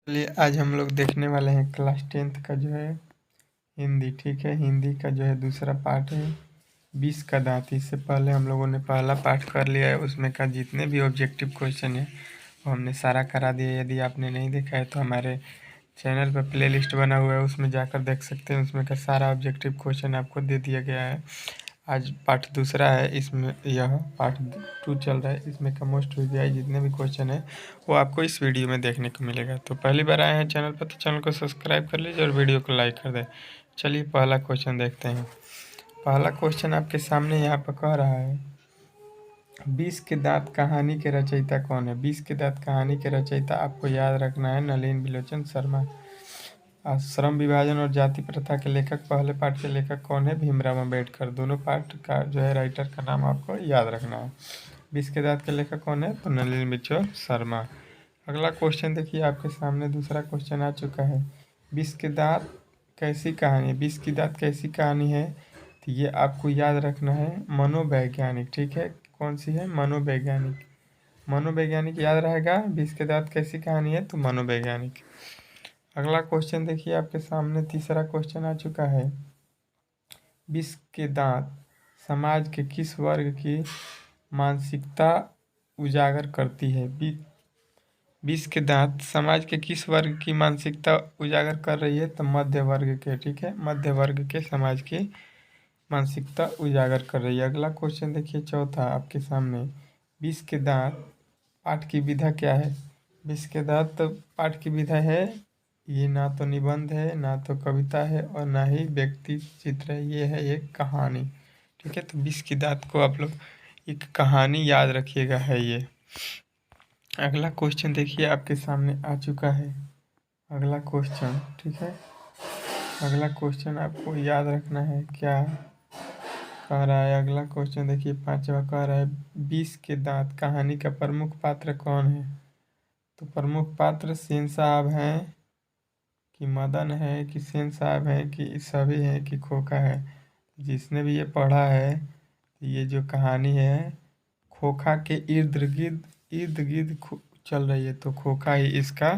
चलिए आज हम लोग देखने वाले हैं क्लास 10th का जो है हिंदी। ठीक है, हिंदी का जो है दूसरा पार्ट है 20 का दांत। इससे पहले हम लोगों ने पहला पार्ट कर लिया है, उसमें का जितने भी ऑब्जेक्टिव क्वेश्चन है वो हमने सारा करा दिया। यदि आपने नहीं देखा है तो हमारे चैनल पर प्लेलिस्ट बना हुआ है, उसमें जाकर देख सकते हैं। उसमें का सारा ऑब्जेक्टिव क्वेश्चन आपको दे दिया गया है। आज पार्ट दूसरा है, इसमें यह पार्ट 2 चल रहा है। इसमें का मोस्ट वीवीआई जितने भी क्वेश्चन है वो आपको इस वीडियो में देखने को मिलेगा। तो पहली बार आए हैं चैनल पर तो चैनल को सब्सक्राइब कर लीजिए और वीडियो को लाइक कर दें। चलिए पहला क्वेश्चन देखते हैं। पहला क्वेश्चन आपके सामने यहाँ पर कह रहा है 20 के दांत कहानी के रचयिता कौन है। 20 के दांत कहानी के रचयिता आपको याद रखना है नलिन बिलोचन शर्मा। श्रम विभाजन और जाति प्रथा के लेखक, पहले पार्ट के लेखक कौन है, भीमराव अम्बेडकर। दोनों पार्ट का जो है राइटर का नाम आपको याद रखना है। 20 के दांत के लेखक कौन है, तो नलिन बिलोचन शर्मा। अगला क्वेश्चन देखिए आपके सामने दूसरा क्वेश्चन आ चुका है। 20 के दांत कैसी कहानी है। 20 की दांत कैसी कहानी है, तो ये आपको याद रखना है मनोवैज्ञानिक। ठीक है, कौन सी है, मनोवैज्ञानिक। मनोवैज्ञानिक याद रहेगा। 20 के दांत कैसी कहानी है, तो मनोवैज्ञानिक। अगला क्वेश्चन देखिए आपके सामने तीसरा क्वेश्चन आ चुका है। 20 के दांत समाज के किस वर्ग की मानसिकता उजागर करती है। 20 के दांत समाज के किस वर्ग की मानसिकता उजागर कर रही है, तो मध्य वर्ग के। ठीक है, मध्य वर्ग के समाज की मानसिकता उजागर कर रही है। अगला क्वेश्चन देखिए चौथा आपके सामने। 20 के दांत पाठ की विधा क्या है। 20 के दांत पाठ की विधा है, ये ना तो निबंध है, ना तो कविता है और ना ही व्यक्ति चित्र है, ये है एक कहानी। ठीक है, तो 20 की दांत को आप लोग एक कहानी याद रखिएगा है ये। अगला क्वेश्चन देखिए आपके सामने आ चुका है। अगला क्वेश्चन, ठीक है, अगला क्वेश्चन आपको याद रखना है क्या कह रहा है। अगला क्वेश्चन देखिए पांचवा कह रहा है 20 के दांत कहानी का प्रमुख पात्र कौन है। तो प्रमुख पात्र सेन साहब हैं कि मदन है कि सेन साहब हैं कि सभी हैं कि खोखा है। जिसने भी ये पढ़ा है, ये जो कहानी है खोखा के इर्द गिर्द चल रही है, तो खोखा ही इसका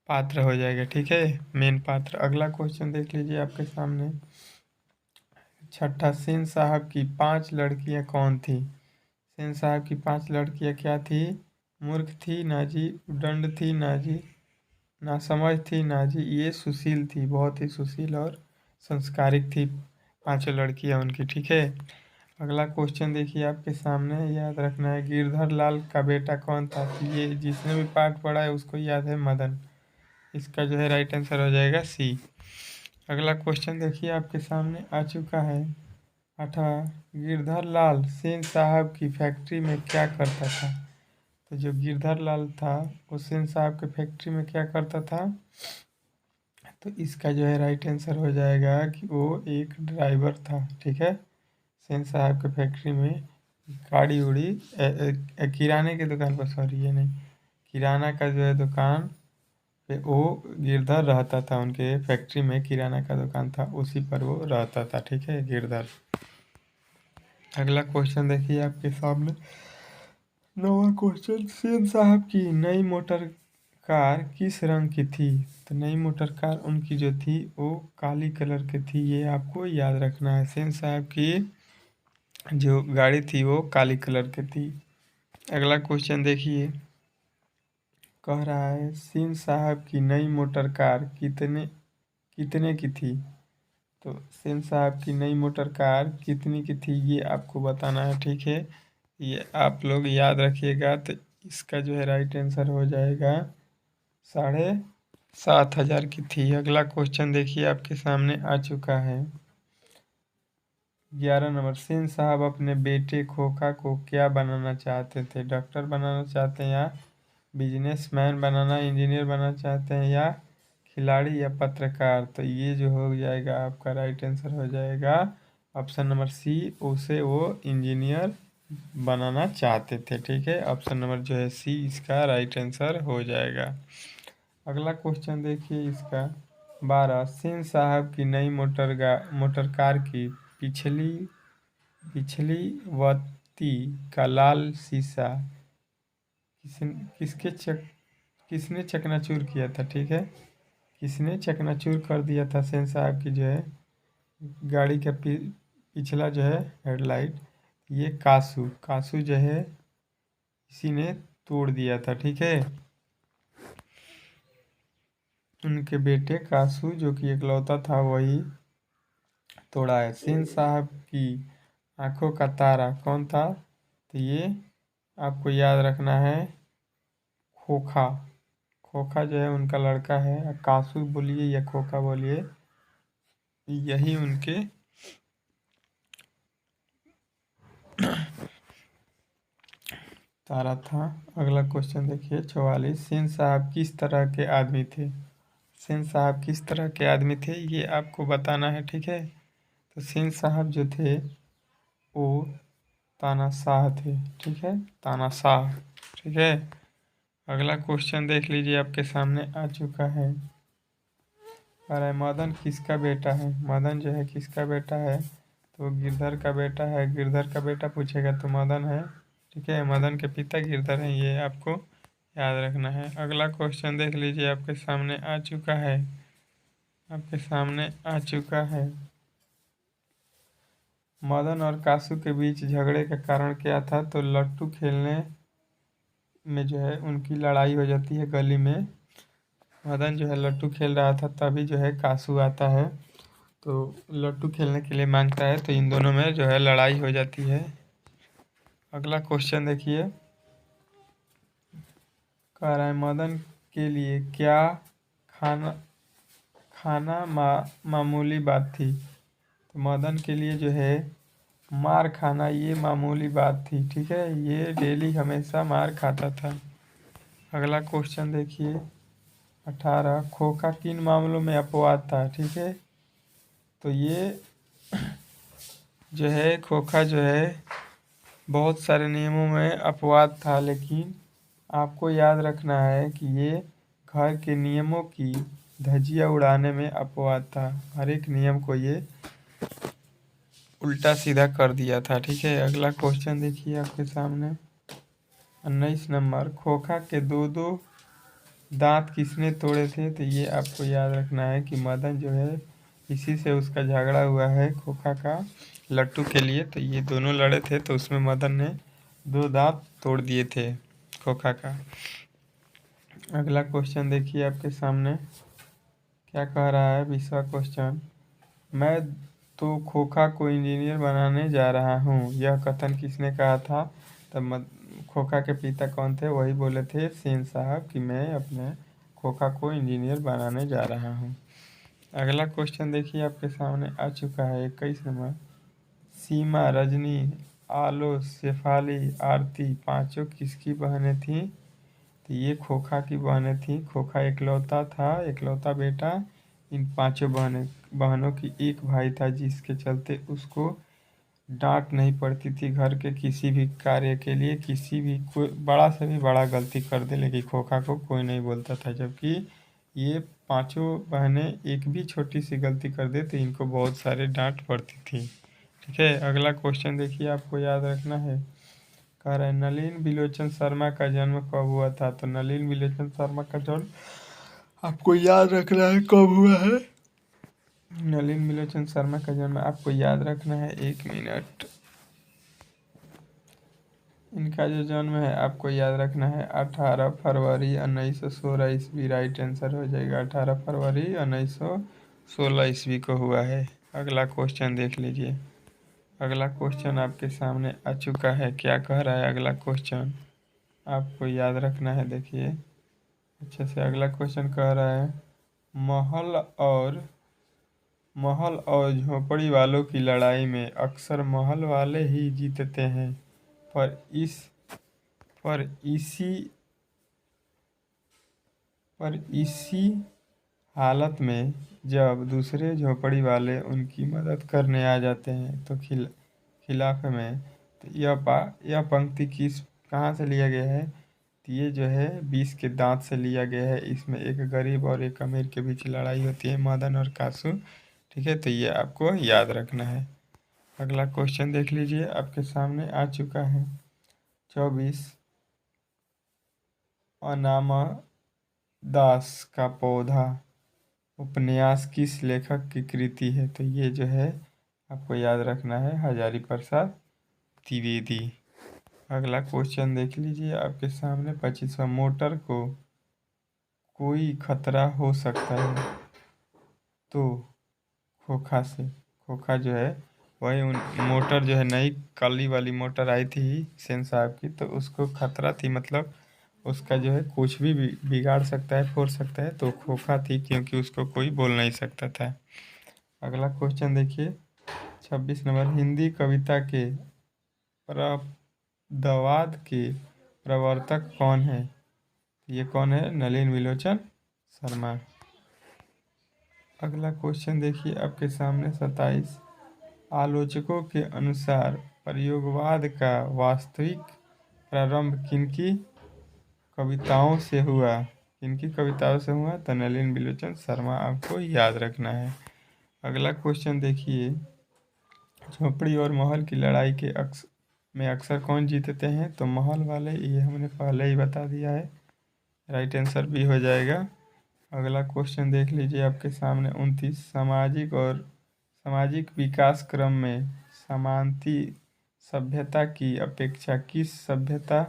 पात्र हो जाएगा। ठीक है, मेन पात्र। अगला क्वेश्चन देख लीजिए आपके सामने छठा। सेन साहब की 5 लड़कियां कौन थी। सेन साहब की 5 लड़कियां क्या थी, मूर्ख थी ना जी, उदंड थी ना जी, नासमझ थी ना जी, ये सुशील थी, बहुत ही सुशील और संस्कारिक थी पांचों लड़कियां उनकी। ठीक है, अगला क्वेश्चन देखिए आपके सामने याद रखना है गिरधर लाल का बेटा कौन था। तो ये जिसने भी पाठ पढ़ा है उसको याद है, मदन। इसका जो है राइट आंसर हो जाएगा सी। अगला क्वेश्चन देखिए आपके सामने आ चुका है आठवां। गिरधर लाल सेन साहब की फैक्ट्री में क्या करता था। तो जो गिरधर लाल था वो सेन साहब के फैक्ट्री में क्या करता था, तो इसका जो है राइट आंसर हो जाएगा कि वो एक ड्राइवर था। ठीक है, सेन साहब के फैक्ट्री में गाड़ी उड़ी किराने की दुकान पर, सॉरी ये नहीं, किराना का जो है दुकान पे वो गिरधर रहता था। उनके फैक्ट्री में किराना का दुकान था, उसी पर वो रहता था। ठीक है, गिरधर। अगला क्वेश्चन देखिए आपके सामने नवा क्वेश्चन। सेन साहब की नई मोटर कार किस रंग की थी। तो नई मोटर कार उनकी जो थी वो काली कलर की थी, ये आपको याद रखना है। सेन साहब की जो गाड़ी थी वो काली कलर की थी। अगला क्वेश्चन देखिए कह रहा है सेन साहब की नई मोटर कार कितने कितने की थी। तो सेन साहब की नई मोटर कार कितनी की थी, ये आपको बताना है। ठीक है, ये आप लोग याद रखिएगा। तो इसका जो है राइट आंसर हो जाएगा 7,500 की थी। अगला क्वेश्चन देखिए आपके सामने आ चुका है 11 नंबर। सेन साहब अपने बेटे खोखा को क्या बनाना चाहते थे। डॉक्टर बनाना चाहते हैं या बिजनेसमैन बनाना, इंजीनियर बनाना चाहते हैं या खिलाड़ी या पत्रकार। तो ये जो हो जाएगा आपका राइट आंसर हो जाएगा ऑप्शन नंबर सी, उसे वो इंजीनियर बनाना चाहते थे। ठीक है, ऑप्शन नंबर जो है सी इसका राइट आंसर हो जाएगा। अगला क्वेश्चन देखिए इसका 12। सेन साहब की नई मोटर कार की पिछली पिछली वत्ती का लाल शीशा किसके किसने चकनाचूर किया था, ठीक है, किसने चकनाचूर कर दिया था सेन साहब की जो है गाड़ी का पिछला जो है हेडलाइट, ये कासू कासू जो है इसी ने तोड़ दिया था, ठीक है। उनके बेटे कासू जो कि इकलौता था वही तोड़ा है। सेन साहब की आंखों का तारा कौन था, तो ये आपको याद रखना है खोखा। खोखा जो है उनका लड़का है, कासू बोलिए या खोखा बोलिए, यही उनके तारा था। अगला क्वेश्चन देखिए 44, सेन साहब किस तरह के आदमी थे। सेन साहब किस तरह के आदमी थे ये आपको बताना है, ठीक है। तो सेन साहब जो थे वो तानाशाह थे, ठीक है, तानाशाह, ठीक है। अगला क्वेश्चन देख लीजिए आपके सामने आ चुका है। अरे मदन किसका बेटा है, मदन जो है किसका बेटा है, तो गिरधर का बेटा है। गिरधर का बेटा पूछेगा तो मदन है, ठीक है, मदन के पिता गिरधर हैं, ये आपको याद रखना है। अगला क्वेश्चन देख लीजिए आपके सामने आ चुका है, आपके सामने आ चुका है। मदन और कासू के बीच झगड़े का कारण क्या था, तो लट्टू खेलने में जो है उनकी लड़ाई हो जाती है गली में। मदन जो है लट्टू खेल रहा था तभी जो है कासू आता है तो लट्टू खेलने के लिए मांगता है, तो इन दोनों में जो है लड़ाई हो जाती है। अगला क्वेश्चन देखिए, कह रहा है मदन के लिए क्या खाना खाना मामूली बात थी, तो मदन के लिए जो है मार खाना ये मामूली बात थी, ठीक है, ये डेली हमेशा मार खाता था। अगला क्वेश्चन देखिए 18, खोखा किन मामलों में अपवाद था, ठीक है, तो ये जो है खोखा जो है बहुत सारे नियमों में अपवाद था, लेकिन आपको याद रखना है कि ये घर के नियमों की धज्जियां उड़ाने में अपवाद था। हर एक नियम को ये उल्टा सीधा कर दिया था, ठीक है। अगला क्वेश्चन देखिए आपके सामने 19 नंबर, खोखा के दो दो दांत किसने तोड़े थे, तो ये आपको याद रखना है कि मदन जो है इसी से उसका झगड़ा हुआ है खोखा का लट्टू के लिए, तो ये दोनों लड़े थे तो उसमें मदन ने दो दांत तोड़ दिए थे खोखा का। अगला क्वेश्चन देखिए आपके सामने क्या कह रहा है, 20वां क्वेश्चन, मैं तो खोखा को इंजीनियर बनाने जा रहा हूँ, यह कथन किसने कहा था, तब खोखा के पिता कौन थे, वही बोले थे सेन साहब कि मैं अपने खोखा को इंजीनियर बनाने जा रहा हूँ। अगला क्वेश्चन देखिए आपके सामने आ चुका है 21 नंबर, सीमा, रजनी, आलो, शेफाली, आरती पांचों किसकी बहनें थीं, तो ये खोखा की बहनें थीं। खोखा इकलौता था, इकलौता बेटा। इन पांचों बहनों की एक भाई था जिसके चलते उसको डांट नहीं पड़ती थी घर के किसी भी कार्य के लिए, किसी भी कोई बड़ा से भी बड़ा गलती कर दे लेकिन खोखा को कोई नहीं बोलता था, जबकि ये पांचों बहनें एक भी छोटी सी गलती कर दे तो इनको बहुत सारे डांट पड़ती थी, ठीक है। अगला क्वेश्चन देखिए आपको याद रखना है, कह रहा है नलिन बिलोचन शर्मा का जन्म कब हुआ था, तो नलिन बिलोचन शर्मा का जन्म आपको याद रखना है कब हुआ है। नलिन बिलोचन शर्मा का जन्म आपको याद रखना है, 1 मिनट, इनका जो जन्म है आपको याद रखना है 18 फरवरी 1916 ईस्वी, राइट आंसर हो जाएगा 18 फरवरी 1916 ईस्वी को हुआ है। अगला क्वेश्चन देख लीजिए, अगला क्वेश्चन आपके सामने आ चुका है, क्या कह रहा है अगला क्वेश्चन आपको याद रखना है, देखिए अच्छे से। अगला क्वेश्चन कह रहा है महल और झोपड़ी वालों की लड़ाई में अक्सर महल वाले ही जीतते हैं, पर इस पर इसी पर इसी हालत में जब दूसरे झोपड़ी वाले उनकी मदद करने आ जाते हैं तो खिलाफ में, तो यह पंक्ति कहाँ से लिया गया है, तो ये जो है 20 के दांत से लिया गया है। इसमें एक गरीब और एक अमीर के बीच लड़ाई होती है, मदन और कासू, ठीक है, तो ये आपको याद रखना है। अगला क्वेश्चन देख लीजिए आपके सामने आ चुका है 24, अनामा दास का पौधा उपन्यास किस लेखक की कृति है? तो ये जो है आपको याद रखना है, हजारी प्रसाद द्विवेदी। अगला क्वेश्चन देख लीजिए आपके सामने 25वां, मोटर को कोई खतरा हो सकता है तो खोखा से। खोखा जो है वही मोटर जो है, नई काली वाली मोटर आई थी सेन साहब की, तो उसको खतरा थी, मतलब उसका जो है कुछ भी बिगाड़ सकता है, फोड़ सकता है, तो खोखा थी क्योंकि उसको कोई बोल नहीं सकता था। अगला क्वेश्चन देखिए 26 नंबर, हिंदी कविता के प्रपदवाद के प्रवर्तक कौन है? ये कौन है? नलिन विलोचन शर्मा। अगला क्वेश्चन देखिए आपके सामने 27, आलोचकों के अनुसार प्रयोगवाद का वास्तविक प्रारंभ किनकी कविताओं से हुआ? किनकी कविताओं से हुआ? तो नलिन विलोचन शर्मा आपको याद रखना है। अगला क्वेश्चन देखिए, झोपड़ी और महल की लड़ाई के में अक्सर कौन जीतते हैं? तो महल वाले, ये हमने पहले ही बता दिया है, राइट आंसर भी हो जाएगा। अगला क्वेश्चन देख लीजिए आपके सामने 29, सामाजिक विकास क्रम में समांती सभ्यता की अपेक्षा किस सभ्यता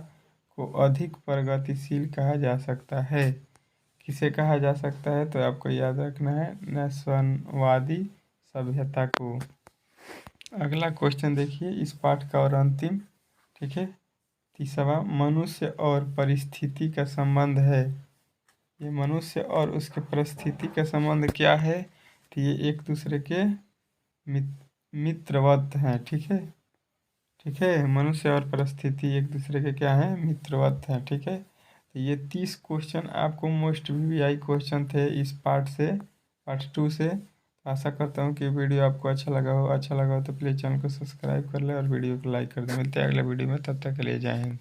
को अधिक प्रगतिशील कहा जा सकता है? किसे कहा जा सकता है? तो आपको याद रखना है, नस्लवादी सभ्यता को। अगला क्वेश्चन देखिए इस पाठ का और अंतिम, ठीक है, 30वां, मनुष्य और परिस्थिति का संबंध है। ये मनुष्य और उसके परिस्थिति का संबंध क्या है? तो ये एक दूसरे के मित्रवत हैं, ठीक है। ठीक है, मनुष्य और परिस्थिति एक दूसरे के क्या हैं? मित्रवत हैं, ठीक है। तो ये 30 क्वेश्चन आपको मोस्ट वीवीआई क्वेश्चन थे इस पार्ट से, पार्ट 2 से। आशा करता हूँ कि वीडियो आपको अच्छा लगा हो तो प्लीज़ चैनल को सब्सक्राइब कर ले और वीडियो को लाइक कर दे। मिलते हैं अगले वीडियो में, तब तक के लिए जय हिंद।